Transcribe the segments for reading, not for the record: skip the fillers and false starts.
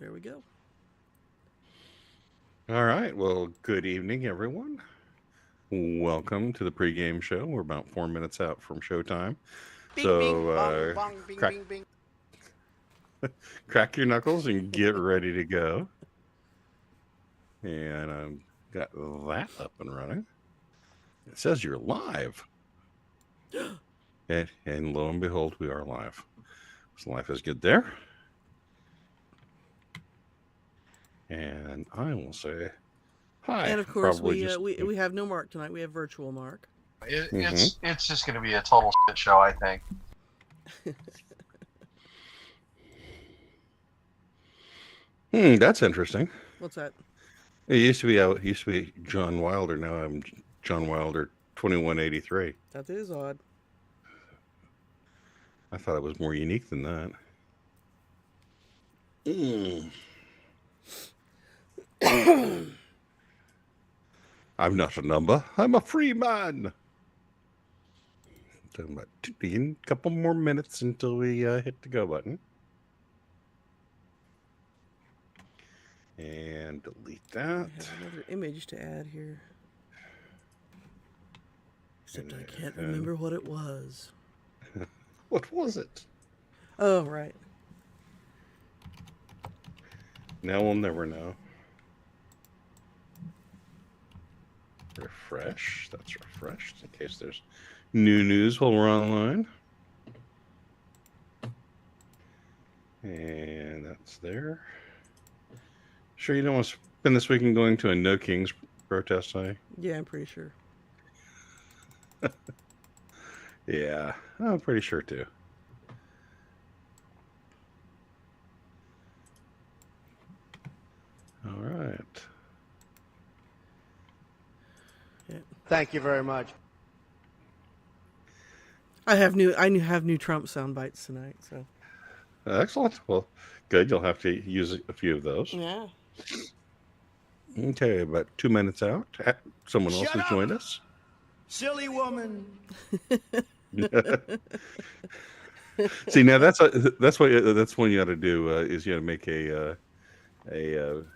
There we go. All right. Well, good evening, everyone. Welcome to the pregame show. We're about 4 minutes out from showtime. Bing, So bing, bong, bong, bing, crack, bing, bing. crack your knuckles and get ready to go. And I've got that up and running. It says you're live. And lo and behold, we are live. So life is good there. And I will say hi. And of course, Probably we, just. we have no Mark tonight. We have virtual Mark. It's just going to be a total shit show, I think. That's interesting. What's that? It used to be John Wilder. Now I'm John Wilder 2183. That is odd. I thought it was more unique than that. I'm not a number. I'm a free man. Talking about a couple more minutes until we hit the go button. And delete that. I have another image to add here. Except I can't remember what it was. What was it? Oh, right. Now we'll never know. Refresh. That's refreshed in case there's new news while we're online. And that's there. Sure you don't want to spend this weekend going to a No Kings protest, honey? Yeah, I'm pretty sure. Yeah, I'm pretty sure too. All right. Yeah. Thank you very much. I have new Trump sound bites tonight. So. Excellent. Well, good. You'll have to use a few of those. Yeah. Okay, about 2 minutes out. Someone else has joined us. Silly woman. See, now that's one you got to do. Is you got to make a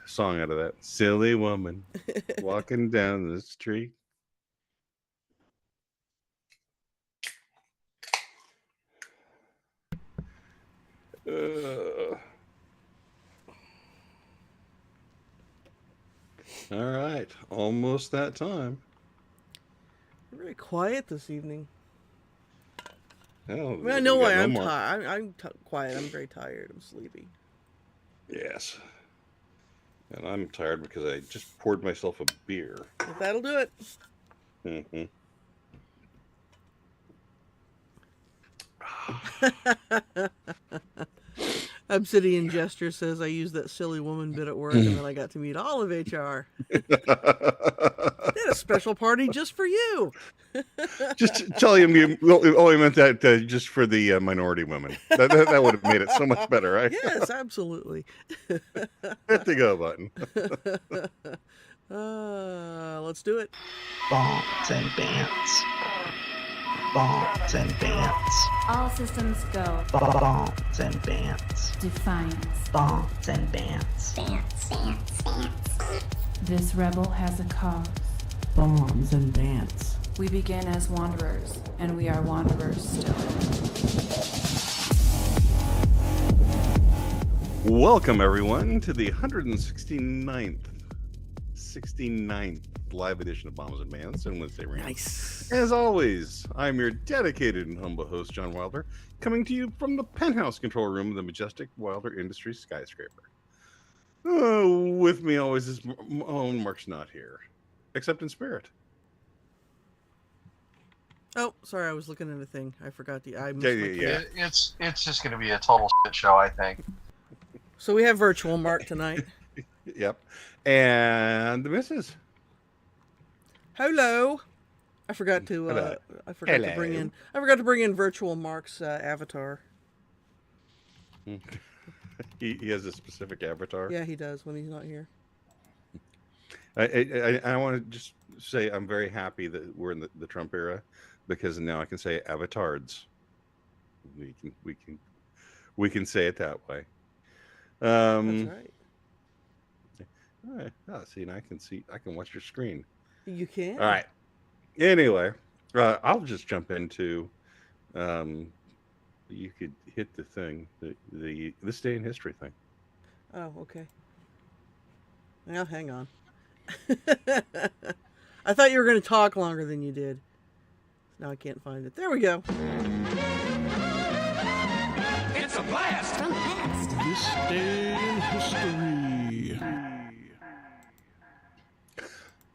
song out of that. Silly woman walking down the street. All right, almost that time. You're very quiet this evening. Oh, I mean, I know we why got no I'm more. tired. I'm quiet. I'm very tired. I'm sleepy. Yes. And I'm tired because I just poured myself a beer. But that'll do it. Mm-hmm. Obsidian Gesture says I used that silly woman bit at work, and then I got to meet all of HR. They had a special party just for you. Just tell him you only meant that just for the minority women. That would have made it so much better, right? Yes, absolutely. Hit the go button. Let's do it. Bants and Bants. Bants and Bants. All systems go. Bants and Bants. Defiance. Bants and Bants. This rebel has a cause. Bombs and Bants. We begin as wanderers, and we are wanderers still. Welcome, everyone, to the 69th live edition of Bombs and Bants and Wednesday Rants. Nice. As always, I'm your dedicated and humble host, John Wilder, coming to you from the penthouse control room of the majestic Wilder Industries skyscraper. With me always is Mark's not here, except in spirit. Oh, sorry, I was looking at a thing. I forgot I missed my Yeah. It's just going to be a total shit show, I think. So we have virtual Mark tonight. Yep. And the missus. Hello. I forgot to bring in virtual Mark's avatar. He has a specific avatar. Yeah, he does when he's not here. I want to just say I'm very happy that we're in the Trump era, because now I can say avatars. We can say it that way. That's right. All right. Oh, see, and I can watch your screen. You can. All right. Anyway, I'll just jump into. You could hit the thing, the this day in history thing. Oh, okay. Well, hang on. I thought you were going to talk longer than you did. Now I can't find it. There we go. It's a blast from the past. This day in history.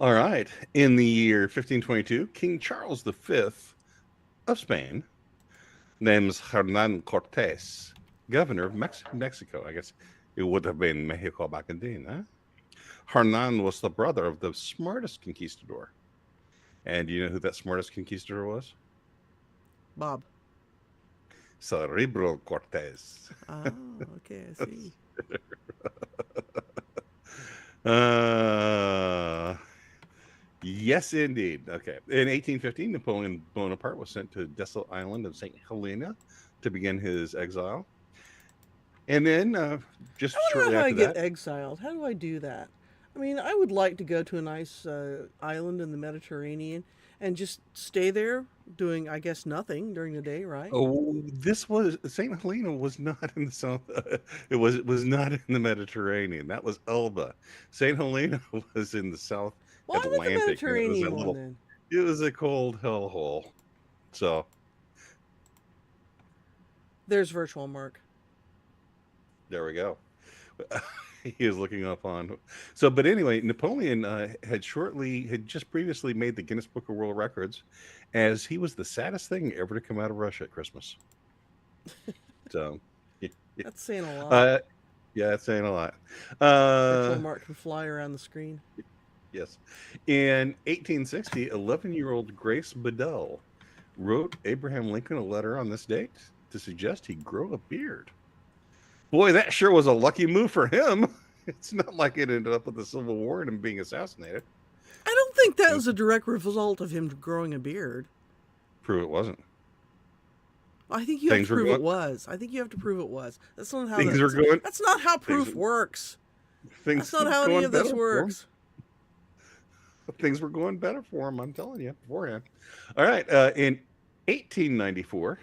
All right. In the year 1522, King Charles V of Spain names Hernan Cortes governor of Mexico. I guess it would have been Mexico back in the day, huh? Hernan was the brother of the smartest conquistador. And do you know who that smartest conquistador was? Bob. Cerebral Cortes. Oh, okay, I see. Yes, indeed. Okay. In 1815, Napoleon Bonaparte was sent to the desolate island of St. Helena to begin his exile. And then, just I wonder shortly how I after get that, exiled. How do I do that? I mean, I would like to go to a nice island in the Mediterranean and just stay there doing, I guess, nothing during the day, right? oh, this was St. Helena was not in the south. It was not in the Mediterranean. That was Elba. St. Helena was in the South Well, I went the Atlantic. And it was Mediterranean a one little. then. It was a cold hellhole. So There's virtual Mark. there we go. He was looking up on. So, but anyway, Napoleon had just previously made the Guinness Book of World Records, as he was the saddest thing ever to come out of Russia at Christmas. So, That's saying a lot. yeah, that's saying a lot. Virtual Mark can fly around the screen. Yes. In 1860, 11-year-old Grace Bedell wrote Abraham Lincoln a letter on this date to suggest he grow a beard. Boy, that sure was a lucky move for him. It's not like it ended up with the Civil War and him being assassinated. I don't think that was a direct result of him growing a beard. Prove it wasn't. I think you have Things to were prove going- it was. I think you have to prove it was. That's not how. Things were going. That's not how proof things- works. Things That's not how were any going of this better for him. works. Things were going better for him, I'm telling you, beforehand. All right. In 1894,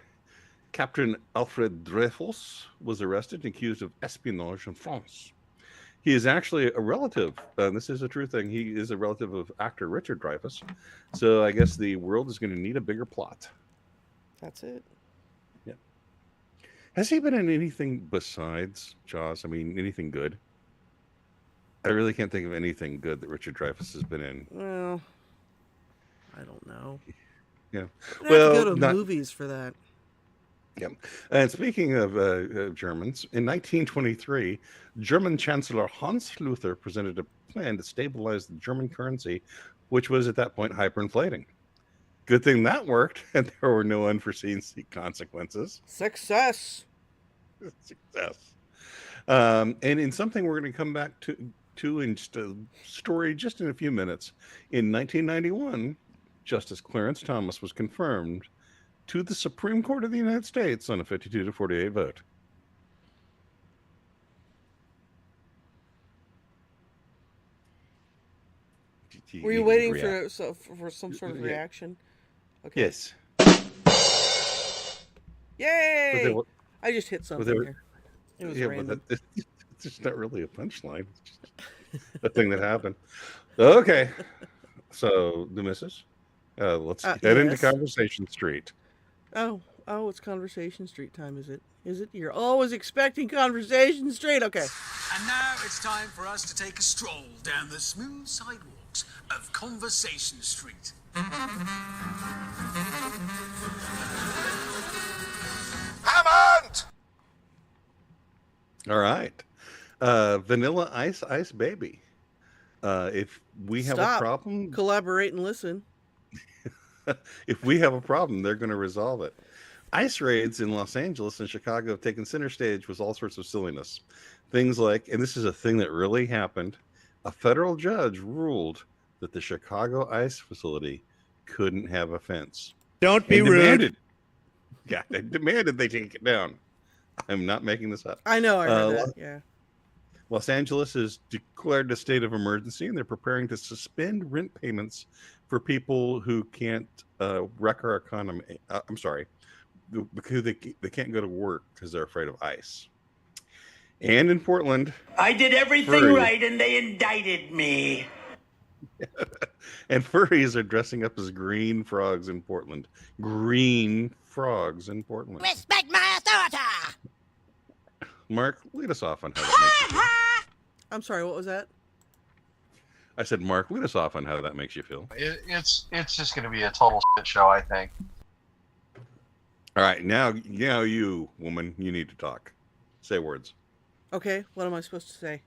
Captain Alfred Dreyfus was arrested and accused of espionage in France. He is actually a relative. This is a true thing. He is a relative of actor Richard Dreyfuss. So I guess the world is going to need a bigger plot. That's it. Yeah. Has he been in anything besides Jaws? I mean, anything good? I really can't think of anything good that Richard Dreyfuss has been in. Well, I don't know. Yeah. I'd have to go to not- movies for that. Yeah. And speaking of Germans, in 1923, German Chancellor Hans Luther presented a plan to stabilize the German currency, which was at that point hyperinflating. Good thing that worked, and there were no unforeseen consequences. Success. Success. And in something we're going to come back to in just a story just in a few minutes, in 1991, Justice Clarence Thomas was confirmed to the Supreme Court of the United States on a 52-48 vote. Were you waiting for some sort of Yeah. reaction? Okay. Yes. Yay! But I just hit something there- here. It was yeah, random. but it's just not really a punchline. It's just a thing that happened. Okay. So, the missus, let's head into yes. Conversation Street. Oh, it's Conversation Street time, is it? Is it? You're always expecting Conversation Street. Okay. And now it's time for us to take a stroll down the smooth sidewalks of Conversation Street. Hammond! All right. Vanilla Ice Baby. If we have Stop. a problem, Collaborate and listen. if we have a problem, they're going to resolve it. Ice raids in Los Angeles and Chicago have taken center stage with all sorts of silliness. Things like, and this is a thing that really happened, a federal judge ruled that the Chicago ice facility couldn't have a fence. Don't be And rude. demanded, yeah, they demanded they take it down. I'm not making this up. I know. I heard Uh, that. Yeah. Los Angeles has declared a state of emergency, and they're preparing to suspend rent payments for people who can't wreck our economy. I'm sorry, because they can't go to work because they're afraid of ICE. And in Portland, I did everything furries, right and they indicted me. and furries are dressing up as green frogs in Portland. Green frogs in Portland. Respect my authority. Mark, lead us off on how that makes you feel. I'm sorry, what was that? I said, Mark, lead us off on how that makes you feel. It's just going to be a total shit show, I think. All right, now you, woman, you need to talk. Say words. Okay, what am I supposed to say?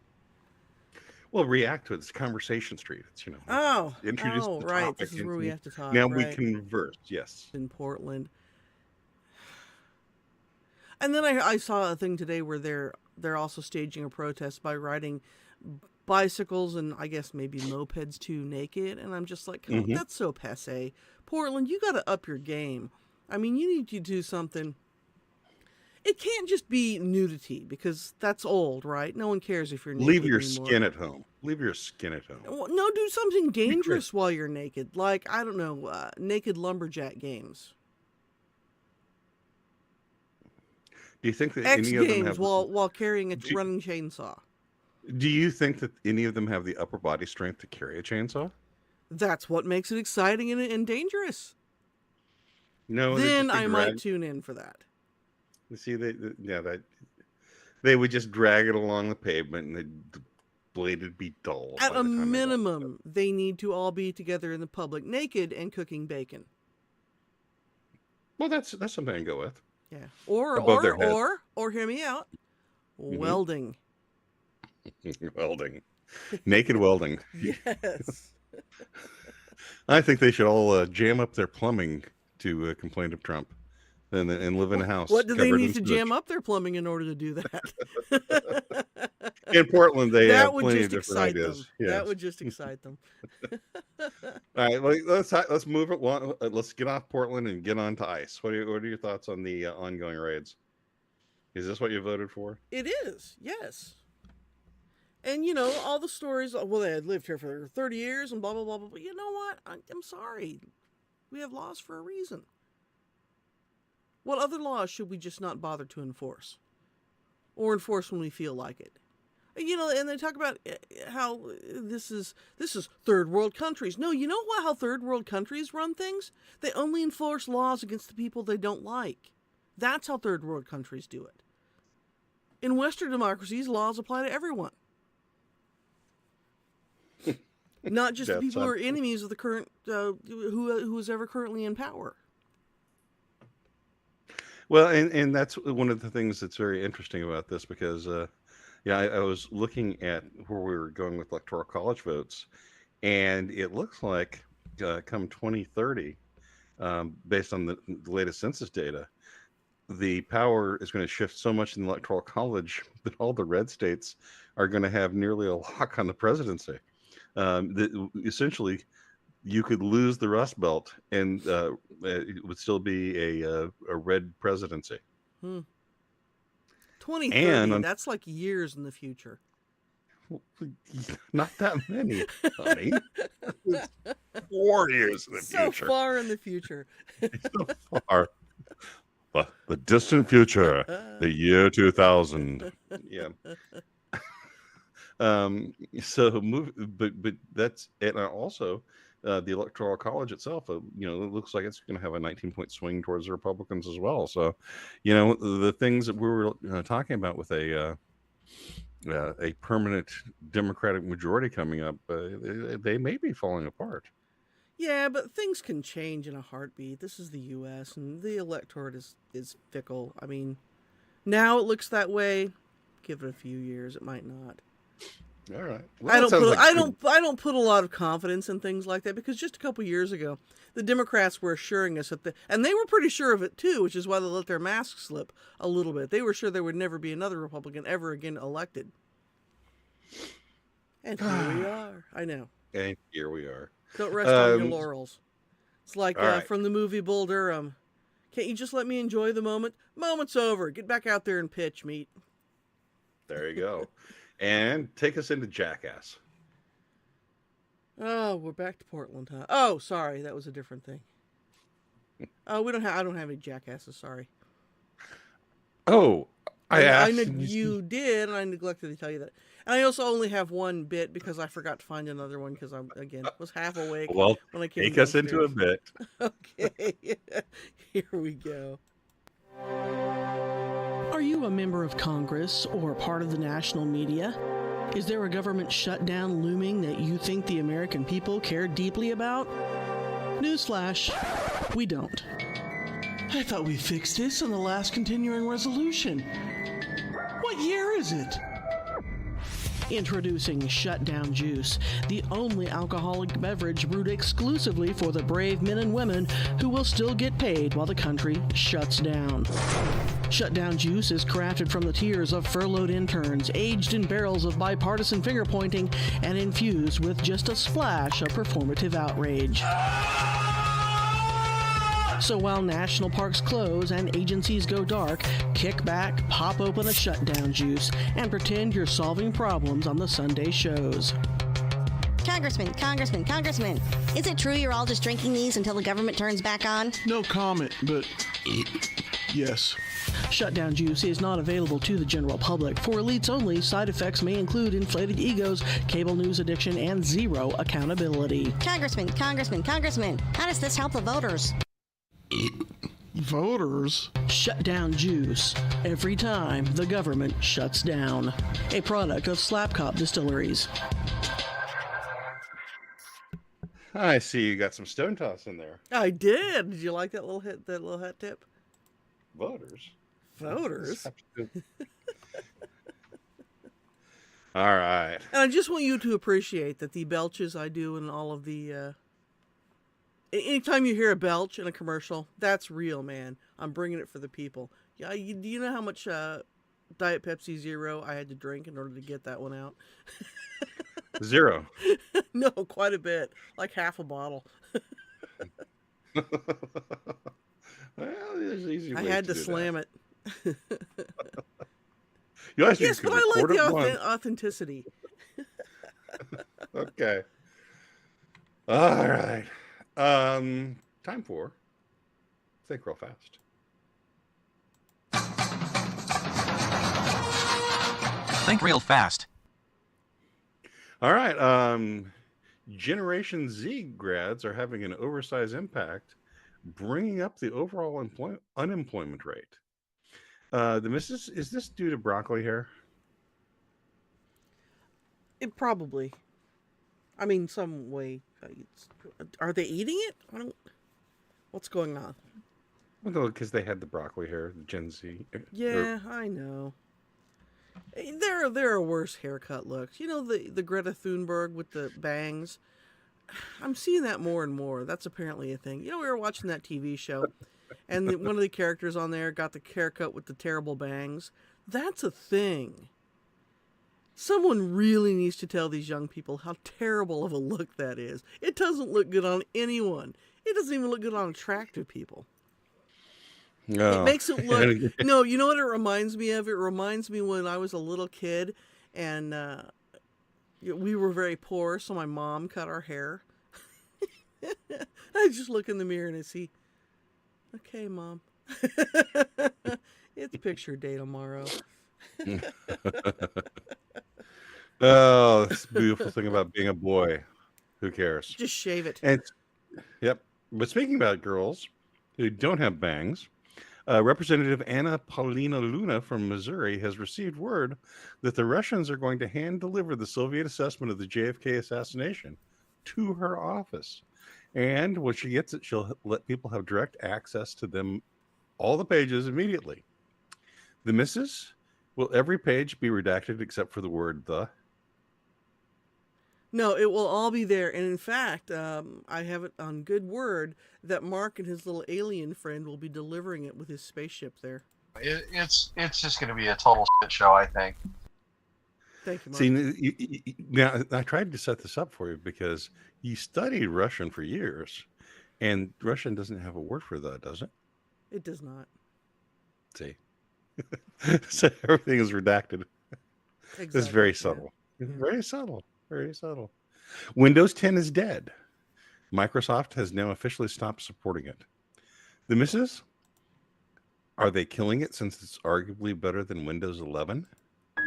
Well, react to it. It's Conversation Street. It's, introduce the right. topic. This is where we have to talk. Now right. we converse. Yes. In Portland. And then I saw a thing today where they're also staging a protest by riding bicycles and I guess maybe mopeds too naked. And I'm just like, oh, that's so passe. Portland, you got to up your game. I mean, you need to do something. It can't just be nudity because that's old, right? No one cares if you're naked Leave your anymore. skin at home. Leave your skin at home. No, do something dangerous while you're naked. Like, I don't know, naked lumberjack games. Do you think that X any of them Games have while carrying a running chainsaw? Do you think that any of them have the upper body strength to carry a chainsaw? That's what makes it exciting and dangerous. No. Then I might tune in for that. You see, they would just drag it along the pavement, and the blade would be dull. At a minimum, they need to all be together in the public, naked and cooking bacon. Well, that's something I can go with. Yeah, or hear me out, welding. Welding, naked welding. Yes. I think they should all jam up their plumbing to complain of Trump. And live in a house. What do they need to jam up their plumbing in order to do that? In Portland, they have would plenty just of different excite ideas. them. Yes. That would just excite them. All right, well, let's move it. Let's get off Portland and get on to ICE. What are your thoughts on the ongoing raids? Is this what you voted for? It is, yes. And all the stories. Well, they had lived here for 30 years and blah blah blah blah. But you know what? I'm sorry. We have laws for a reason. What other laws should we just not bother to enforce? Or enforce when we feel like it? And they talk about how this is third world countries. No, you know how third world countries run things? They only enforce laws against the people they don't like. That's how third world countries do it. In Western democracies, laws apply to everyone. Not just the people who are enemies of the current, who is ever currently in power. Well, and that's one of the things that's very interesting about this because, I was looking at where we were going with electoral college votes, and it looks like come 2030, based on the latest census data, the power is going to shift so much in the electoral college that all the red states are going to have nearly a lock on the presidency. Essentially, you could lose the Rust Belt, and it would still be a red presidency. 2030, that's like years in the future. Not that many, honey. 4 years in the future. So far in the future. So far. The distant future, the year 2000. Yeah. But that's, and also the electoral college itself, it looks like it's going to have a 19-point swing towards the Republicans as well. So, the things that we were talking about with a permanent Democratic majority coming up, they may be falling apart. Yeah, but things can change in a heartbeat. This is the U.S. and the electorate is fickle. I mean, now it looks that way. Give it a few years, it might not. All right. Well, I don't put a lot of confidence in things like that because just a couple years ago, the Democrats were assuring us and they were pretty sure of it too, which is why they let their masks slip a little bit. They were sure there would never be another Republican ever again elected. And here we are. I know. And here we are. Don't rest on your laurels. It's like right. from the movie Bull Durham. Can't you just let me enjoy the moment? Moment's over. Get back out there and pitch, meat. There you go. and take us into Jackass. Oh, we're back to Portland, huh? Oh, sorry, that was a different thing. Oh, we don't have. I don't have any jackasses. Sorry. Oh, I asked. You did, and I neglected to tell you that. And I also only have one bit because I forgot to find another one because I was half awake Well, when I came take us into a downstairs. bit. Okay, here we go. Are you a member of Congress or part of the national media? Is there a government shutdown looming that you think the American people care deeply about? Newsflash, we don't. I thought we fixed this in the last continuing resolution. What year is it? Introducing Shutdown Juice, the only alcoholic beverage brewed exclusively for the brave men and women who will still get paid while the country shuts down. Shutdown Juice is crafted from the tears of furloughed interns, aged in barrels of bipartisan finger-pointing, and infused with just a splash of performative outrage. So while national parks close and agencies go dark, kick back, pop open a Shutdown Juice, and pretend you're solving problems on the Sunday shows. Congressman, is it true you're all just drinking these until the government turns back on? No comment, but yes. Shutdown Juice is not available to the general public. For elites only, side effects may include inflated egos, cable news addiction, and zero accountability. Congressman, how does this help the voters? Voters? Shutdown Juice. Every time the government shuts down. A product of Slap Cop Distilleries. I see you got some stone toss in there. I did. Did you like that little hit? That little hat tip? Voters. Voters. All right. And I just want you to appreciate that the belches I do and all of the. Anytime you hear a belch in a commercial, that's real, man. I'm bringing it for the people. Yeah, do you know how much Diet Pepsi Zero I had to drink in order to get that one out? 0. No, quite a bit. Like half a bottle. Well, there's easy I ways had to do slam that. it. You actually Yes, could but I like record the it once. authenticity. Okay. All right. Time for Think Real Fast. Think real fast. All right. Generation Z grads are having an oversized impact, bringing up the overall unemployment rate. Is this due to broccoli hair? It probably. I mean, some way. Are they eating it? What's going on? Well, because they had the broccoli hair, the Gen Z. Yeah, I know. There are worse haircut looks. You know the Greta Thunberg with the bangs. I'm seeing that more and more. That's apparently a thing. You know, we were watching that TV show, and one of the characters on there got the haircut with the terrible bangs. That's a thing. Someone really needs to tell these young people how terrible of a look that is. It doesn't look good on anyone. It doesn't even look good on attractive people. No. It makes it look... No, you know what it reminds me of? It reminds me when I was a little kid, and we were very poor, so my mom cut our hair. I just look in the mirror and I see, okay, Mom. It's picture day tomorrow. Oh, that's the beautiful thing about being a boy. Who cares? Just shave it. And yep. But speaking about girls who don't have bangs, Representative Anna Paulina Luna from Missouri has received word that the Russians are going to hand deliver the Soviet assessment of the JFK assassination to her office. And when she gets it, she'll let people have direct access to them, all the pages immediately. The missus, will every page be redacted except for the word "the"? No, it will all be there. And in fact, I have it on good word that Mark and his little alien friend will be delivering it with his spaceship there. It's just going to be a total shit show, I think. Thank you, Mark. See, now I tried to set this up for you because you studied Russian for years, and Russian doesn't have a word for "the," does it? It does not. See, so everything is redacted. It's very Yeah. subtle. Yeah. Very subtle. Very subtle. Windows 10 is dead. Microsoft has now officially stopped supporting it. The misses? Are they killing it since it's arguably better than Windows 11? I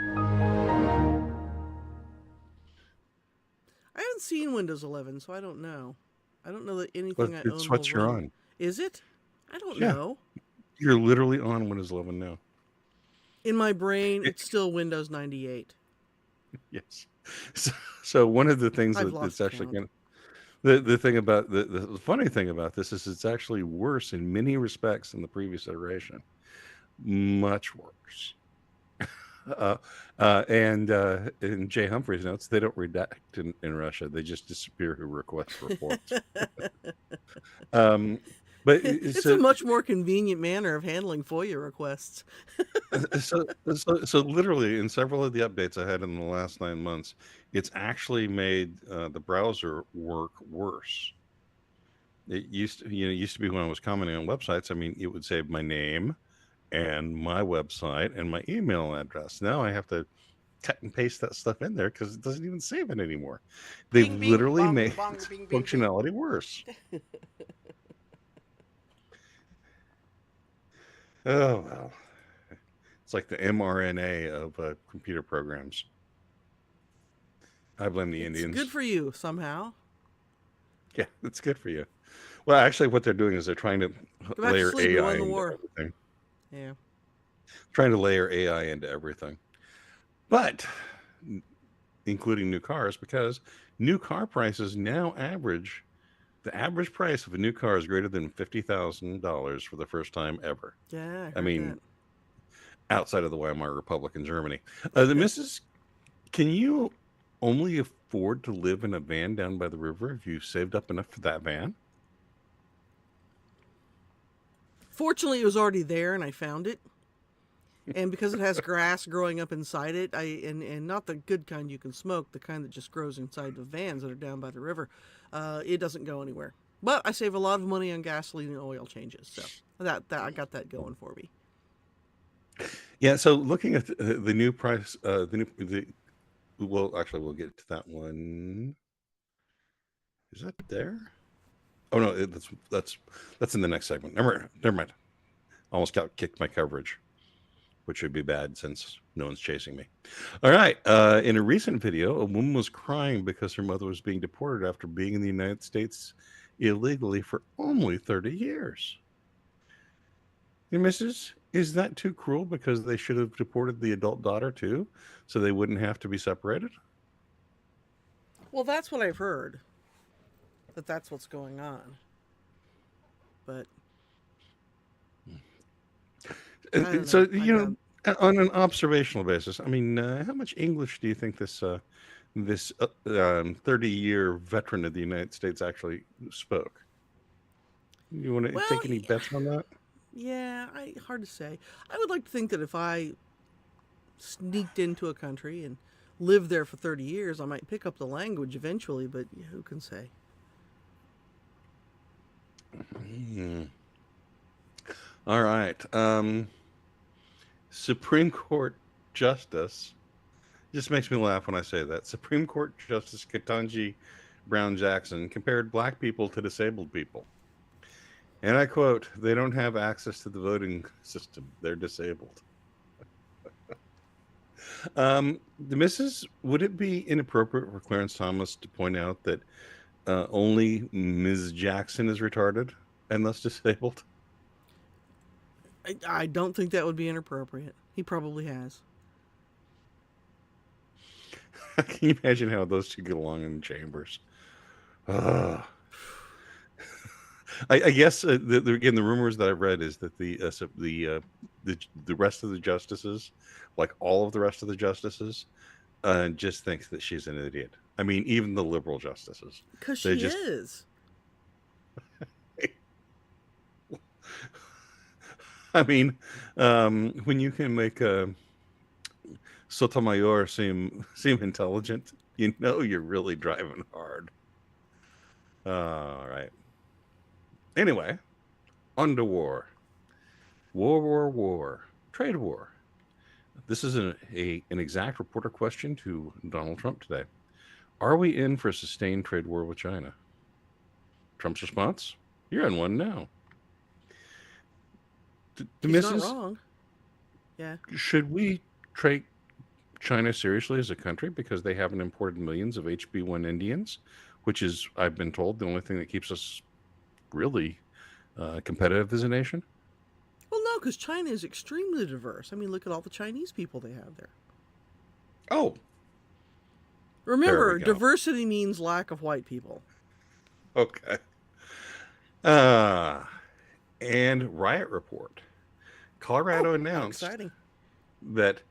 haven't seen Windows 11, so I don't know. I don't know that But anything I it's own will what you're run. on. Is it? I don't Yeah. know. You're literally on Windows 11 now. In my brain, it's still Windows 98. Yes. So one of the things I've that lost it's actually count. the thing about the funny thing about this is it's actually worse in many respects than the previous iteration. Much worse. And in Jay Humphrey's notes, they don't redact in Russia. They just disappear who requests reports. um, but It's a much more convenient manner of handling FOIA requests. so literally in several of the updates I had in the last 9 months, it's actually made the browser work worse. It used to be when I was commenting on websites. I mean, it would save my name and my website and my email address. Now I have to cut and paste that stuff in there because it doesn't even save it anymore. They've Bing, bing, literally bong, made bong, its bing, bing, bing. functionality worse. Oh well, it's like the mRNA of computer programs. I blame the It's Indians. good for you somehow. Yeah, it's good for you. Well, actually, what they're doing is they're trying to Go back to layer sleep. We AI won the into war. everything. Yeah. Trying to layer AI into everything, but including new cars, because new car prices now average. The average price of a new car is greater than $50,000 for the first time ever. Yeah, I I heard mean, that. outside of the Weimar Republic in Germany. The missus, can you only afford to live in a van down by the river if you've saved up enough for that van? Fortunately, it was already there and I found it. And because it has grass growing up inside it, and not the good kind you can smoke, the kind that just grows inside the vans that are down by the river, it doesn't go anywhere. But I save a lot of money on gasoline and oil changes, so that I got that going for me. Yeah. So looking at the new price, well, actually, we'll get to that one. Is that there? Oh no, that's in the next segment. Never mind. Almost got kicked my coverage, which would be bad since no one's chasing me. All right. In a recent video, a woman was crying because her mother was being deported after being in the United States illegally for only 30 years. Hey, Mrs., is that too cruel because they should have deported the adult daughter too, so they wouldn't have to be separated? Well, that's what I've heard. That's what's going on. But I don't So, know. on an observational basis, I mean, how much English do you think this 30-year veteran of the United States actually spoke? You want to Well, take any bets on that? yeah, hard to say. I would like to think that if I sneaked into a country and lived there for 30 years, I might pick up the language eventually, but who can say? All right. Supreme Court Justice just makes me laugh when I say that. Supreme Court Justice Ketanji Brown Jackson compared black people to disabled people. And I quote, they don't have access to the voting system. They're disabled. The Mrs., would it be inappropriate for Clarence Thomas to point out that only Ms. Jackson is retarded and thus disabled? I don't think that would be inappropriate. He probably has. Can you imagine how those two get along in chambers? I guess again, the rumors that I've read is that the rest of the justices, like all of the rest of the justices, just thinks that she's an idiot. I mean, even the liberal justices, Because they she just is. I mean, when you can make Sotomayor seem intelligent, you know you're really driving hard. All right. Anyway, on to war. War, trade war. This is an exact reporter question to Donald Trump today. Are we in for a sustained trade war with China? Trump's response? You're in one now. The He's not missus, wrong. Yeah. should we treat China seriously as a country because they haven't imported millions of HB1 Indians, which is, I've been told, the only thing that keeps us really competitive as a nation? Well, no, because China is extremely diverse. I mean, look at all the Chinese people they have there. Oh, Remember, go. diversity means lack of white people. okay. And riot report. Colorado How announced exciting. that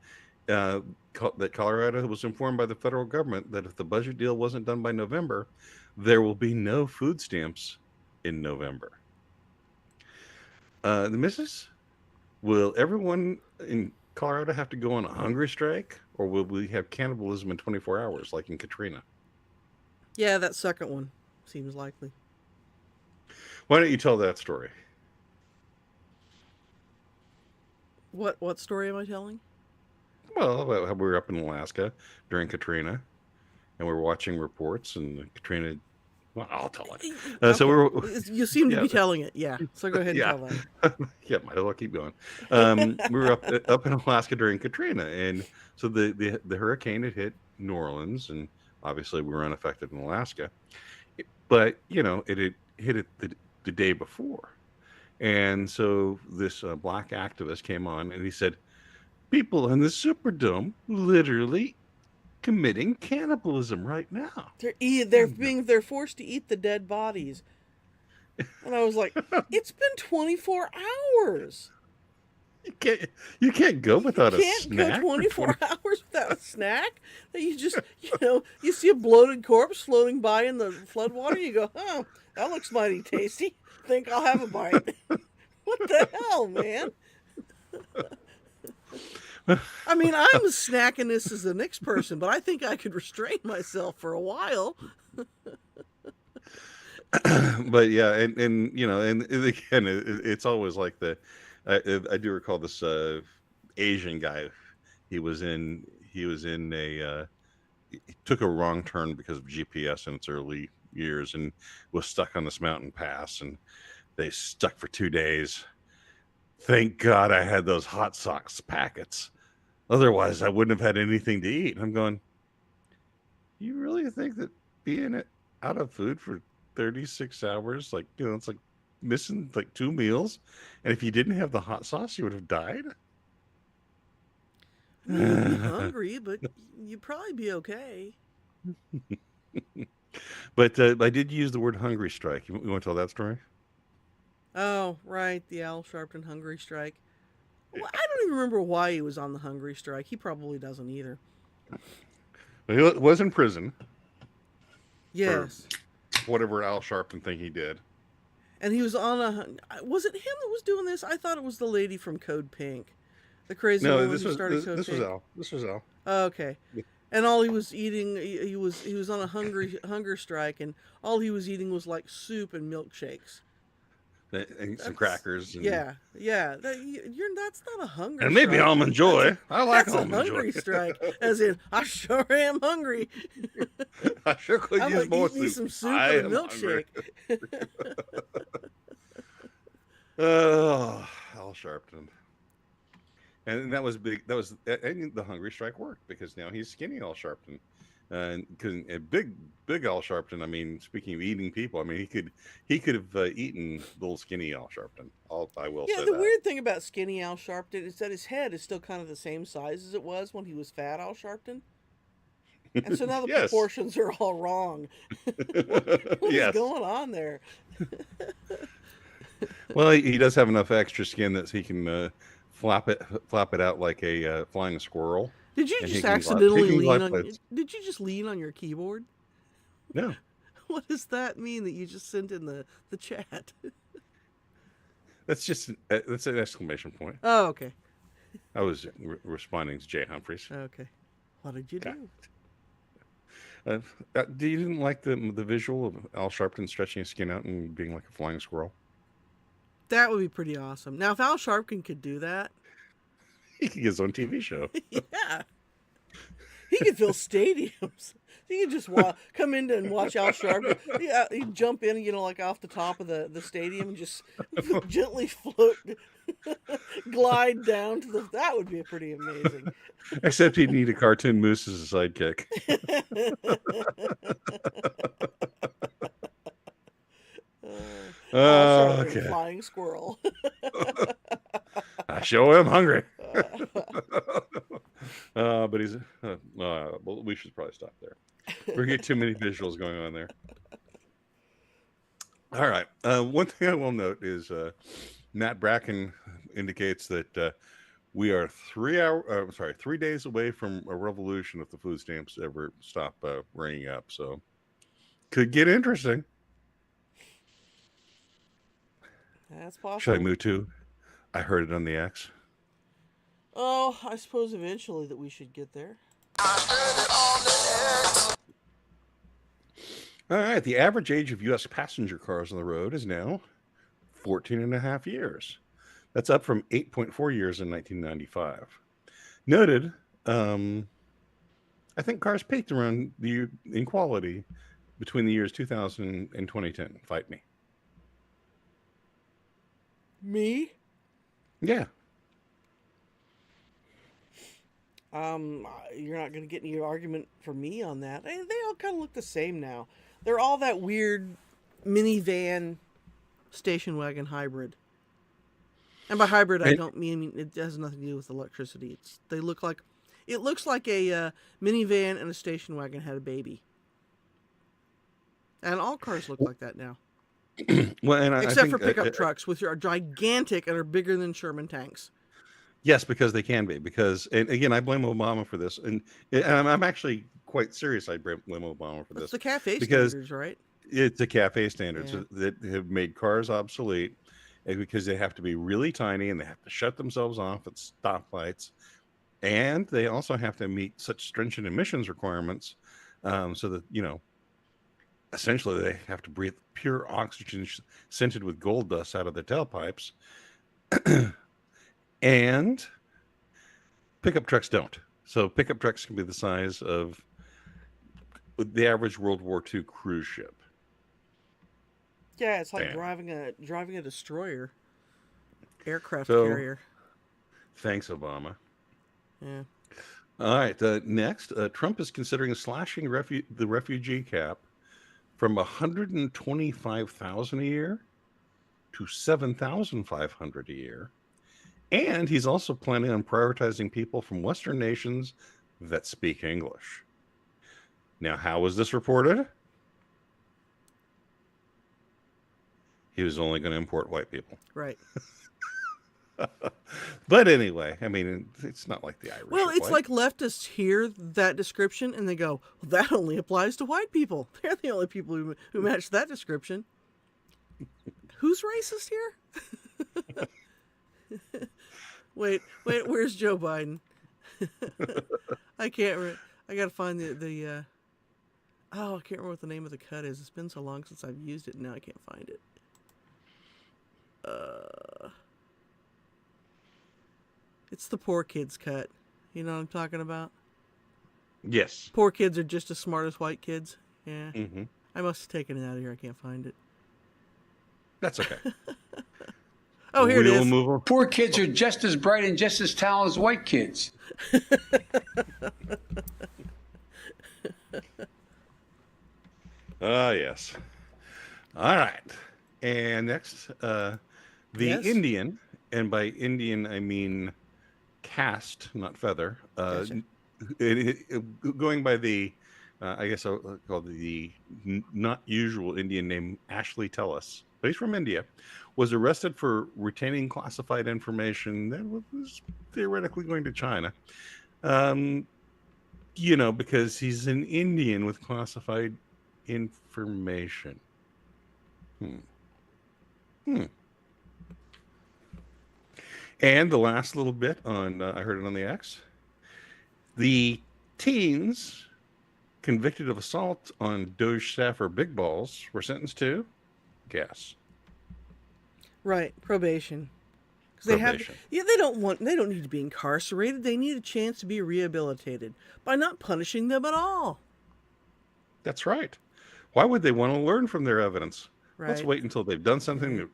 that Colorado was informed by the federal government that if the budget deal wasn't done by November, there will be no food stamps in November. The missus, will everyone in Colorado have to go on a hungry strike, or will we have cannibalism in 24 hours like in Katrina? Yeah, that second one seems likely. Why don't you tell that story? What story am I telling? Well, about how we were up in Alaska during Katrina, and we were watching reports, and Katrina. Well, I'll tell it. Okay. So we were. You seem to Yeah. be telling it. Yeah. So go ahead and tell that. Yeah, might as well keep going. We were up in Alaska during Katrina, and so the hurricane had hit New Orleans, and obviously we were unaffected in Alaska, but it had hit it the day before, and so this black activist came on, and he said, "People in the Superdome literally committing cannibalism right now." They're forced to eat the dead bodies. And I was like, it's been 24 hours. You can't go without a snack. You can't go 24 hours without a snack. That you just, you see a bloated corpse floating by in the floodwater. You go, oh, that looks mighty tasty. Think I'll have a bite. What the hell, man? I mean, I'm snacking this as the next person, but I think I could restrain myself for a while. But yeah, and again, it's always like I do recall this Asian guy. He took a wrong turn because of GPS in its early years and was stuck on this mountain pass, and they stuck for 2 days. Thank God I had those hot socks packets. Otherwise, I wouldn't have had anything to eat. I'm going, you really think that being out of food for 36 hours, it's like missing like 2 meals, and if you didn't have the hot sauce, you would have died? You'd be hungry, but you'd probably be okay. But I did use the word hungry strike. You want to tell that story? Oh, right, the Al Sharpton hungry strike. Well, I don't even remember why he was on the hungry strike. He probably doesn't either. He was in prison. Yes. For whatever Al Sharpton thing he did. And he was on was it him that was doing this? I thought it was the lady from Code Pink. The crazy woman who started Code Pink. This was Al. Oh, okay. And all he was eating, he was on a hunger strike, and all he was eating was like soup and milkshakes. And some crackers. And... Yeah. That's not a hunger and strike. maybe almond joy. I like almond joy. That's a hungry strike. As in, I sure am hungry. I sure could use more soup. Me some soup and a milkshake. Oh, Al Sharpton. And that was big. And the hungry strike worked because now he's skinny Al Sharpton. And because big Al Sharpton, I mean, speaking of eating people, I mean, he could have eaten little skinny Al Sharpton. I will say that. Yeah, the weird thing about skinny Al Sharpton is that his head is still kind of the same size as it was when he was fat Al Sharpton. And so now the proportions are all wrong. What is going on there? Well, he does have enough extra skin that he can flap it out like a flying squirrel. Did you just accidentally lean on? Did you just lean on your keyboard? No. What does that mean that you just sent in the chat? That's an exclamation point. Oh, okay. I was responding to Jay Humphreys. Okay. What did you do? You didn't like the visual of Al Sharpton stretching his skin out and being like a flying squirrel? That would be pretty awesome. Now, if Al Sharpton could do that, He could get his own TV show. Yeah. He could fill stadiums. He could just come in and watch Al Sharpton. Yeah, he'd jump in, like off the top of the stadium and just gently float, glide down to the. That would be pretty amazing. Except he'd need a cartoon moose as a sidekick. Al Sharpton, Okay. flying squirrel. I show him hungry. But he's. Well, we should probably stop there. We get too many visuals going on there. All right. One thing I will note is Matt Bracken indicates that we are 3 days away from a revolution if the food stamps ever stop ringing up. So could get interesting. That's possible. Should I move to? I heard it on the X. Oh, I suppose eventually that we should get there. All right. The average age of U.S. passenger cars on the road is now 14 and a half years. That's up from 8.4 years in 1995. Noted, I think cars peaked around in quality between the years 2000 and 2010. Fight me. Me? Yeah. You're not going to get any argument from me on that. They all kind of look the same now. They're all that weird minivan station wagon hybrid. And by hybrid, I don't mean it has nothing to do with electricity. It looks like a minivan and a station wagon had a baby. And all cars look like that now. Well, and except for pickup trucks, which are gigantic and are bigger than Sherman tanks. Yes, because they can be. And again, I blame Obama for this, and I'm actually quite serious. I blame Obama for this. It's the CAFE standards, right? It's the CAFE standards Yeah. that have made cars obsolete, because they have to be really tiny and they have to shut themselves off at stoplights, and they also have to meet such stringent emissions requirements, so that essentially they have to breathe pure oxygen scented with gold dust out of their tailpipes. And pickup trucks don't. So pickup trucks can be the size of the average World War II cruise ship. Yeah, it's like driving a destroyer, aircraft carrier. Thanks, Obama. Yeah. All right. Next, Trump is considering slashing the refugee cap from $125,000 a year to $7,500 a year. And he's also planning on prioritizing people from Western nations that speak English. Now, how was this reported? He was only going to import white people. Right. But anyway, I mean, it's not like the Irish. Well, it's like leftists hear that description and they go, well, that only applies to white people. They're the only people who match that description. Who's racist here? Wait, where's Joe Biden? I can't. I gotta find the. I can't remember what the name of the cut is. It's been so long since I've used it, and now I can't find it. It's the poor kids cut. You know what I'm talking about? Yes. Poor kids are just as smart as white kids. Yeah. Mm-hmm. I must have taken it out of here. I can't find it. That's okay. Oh, here it is. Poor kids are just as bright and just as talented as white kids. Yes. All right. And next, Indian, and by Indian I mean caste, not feather. Gotcha. Going by the, I guess I'll call the not usual Indian name, Ashley Tellis, but he's from India, was arrested for retaining classified information that was theoretically going to China. Because he's an Indian with classified information. And the last little bit on, I heard it on the X. The teens convicted of assault on Doge staffer Big Balls were sentenced to, guess. Right, probation. They have, probation. yeah, they don't need to be incarcerated. They need a chance to be rehabilitated by not punishing them at all. That's right. Why would they want to learn from their evidence? Let's Right. wait until they've done something that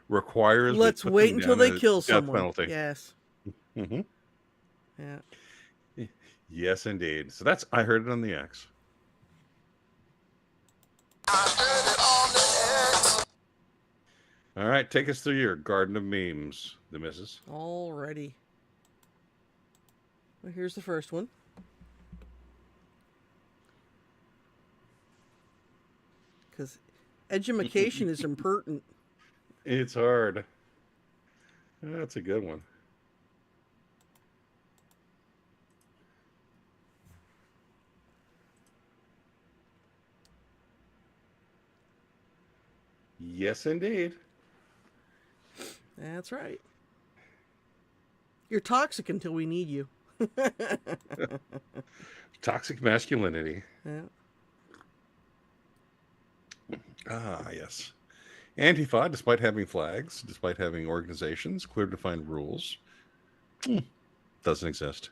requires we Let's put wait them until down they a kill death someone. penalty. Yes. Hmm. Yeah. Yes, indeed. So that's I heard it on the X. All right, take us through your garden of memes, the missus. Alrighty. Well, here's the first one. Because edumacation is impertinent. It's hard. That's a good one. Yes, indeed. That's right. You're toxic until we need you. Toxic masculinity. Yeah. Ah, yes. Antifa, despite having flags, despite having organizations, clear defined rules, doesn't exist.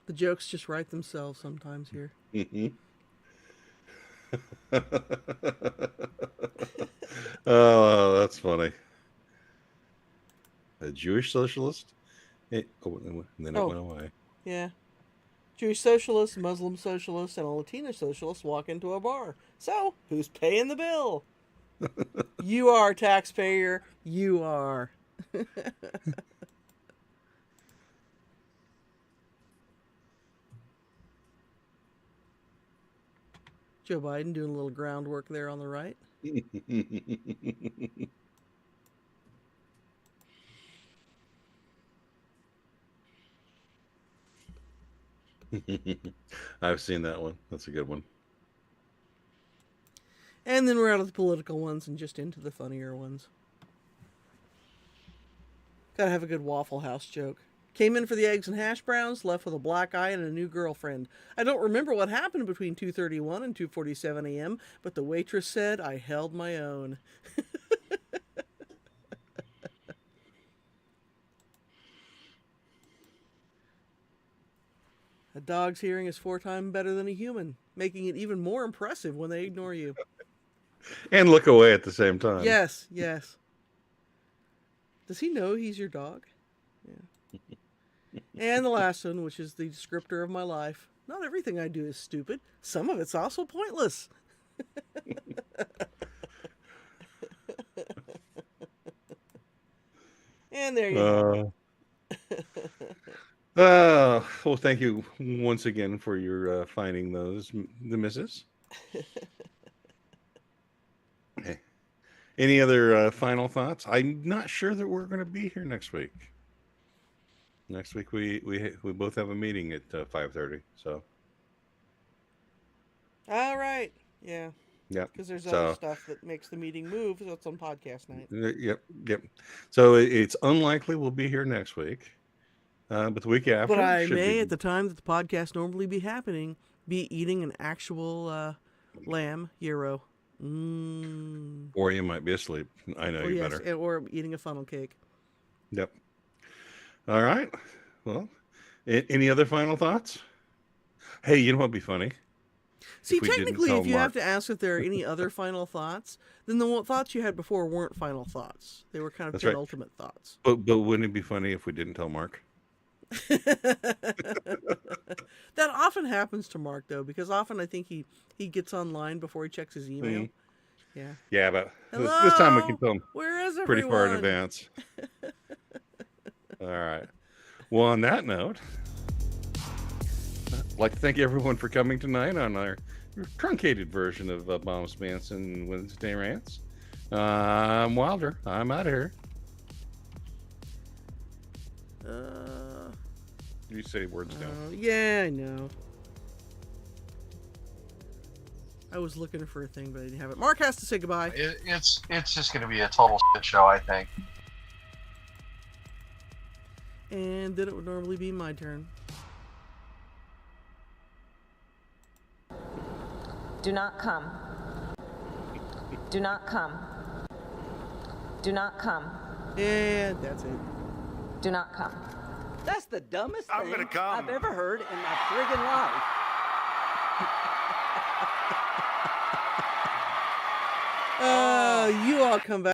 The jokes just write themselves sometimes here. Mm-hmm. Oh, that's funny. A Jewish socialist? And then it went away. Yeah. Jewish socialists, Muslim socialists, and a Latino socialist walk into a bar. So, who's paying the bill? You are, taxpayer. You are. Joe Biden doing a little groundwork there on the right. I've seen that one. That's a good one. And then we're out of the political ones and just into the funnier ones. Gotta have a good Waffle House joke. Came in for the eggs and hash browns, left with a black eye and a new girlfriend. I don't remember what happened between 2:31 and 2:47 a.m., but the waitress said I held my own. A dog's hearing is 4 times better than a human, making it even more impressive when they ignore you. And look away at the same time. Yes, yes. Does he know he's your dog? Yeah. And the last one, which is the descriptor of my life. Not everything I do is stupid. Some of it's also pointless. And there you go. Well, thank you once again for your finding those, the missus. Okay. Any other final thoughts? I'm not sure that we're going to be here next week. Next week we both have a meeting at 5:30. So. All right. Yeah. Yep. Because there's other stuff that makes the meeting move, so it's on podcast night. Yep. So it's unlikely we'll be here next week. But the week after. But I may, at the time that the podcast normally be happening, be eating an actual lamb gyro. Or you might be asleep. I know you better. Or eating a funnel cake. Yep. All right. Well, any other final thoughts? Hey, you know what'd be funny? See, technically, if you have to ask if there are any other final thoughts, then the thoughts you had before weren't final thoughts. They were kind of penultimate thoughts. But wouldn't it be funny if we didn't tell Mark? That often happens to Mark, though, because often I think he gets online before he checks his email. Mm-hmm. Yeah. Yeah, but Hello? this time we can tell him Where is pretty far in everyone? advance. All right. Well, on that note, I'd like to thank everyone for coming tonight on our truncated version of Bants, Bants, and Wednesday Rants. I'm Wilder. I'm out of here. You say words down. Yeah, I know. I was looking for a thing, but I didn't have it. Mark has to say goodbye. It's just going to be a total shit show, I think. And then it would normally be my turn. Do not come. Do not come. Do not come. And that's it. Do not come. That's the dumbest I'm thing gonna come. I've ever heard in my friggin' life. You all come back.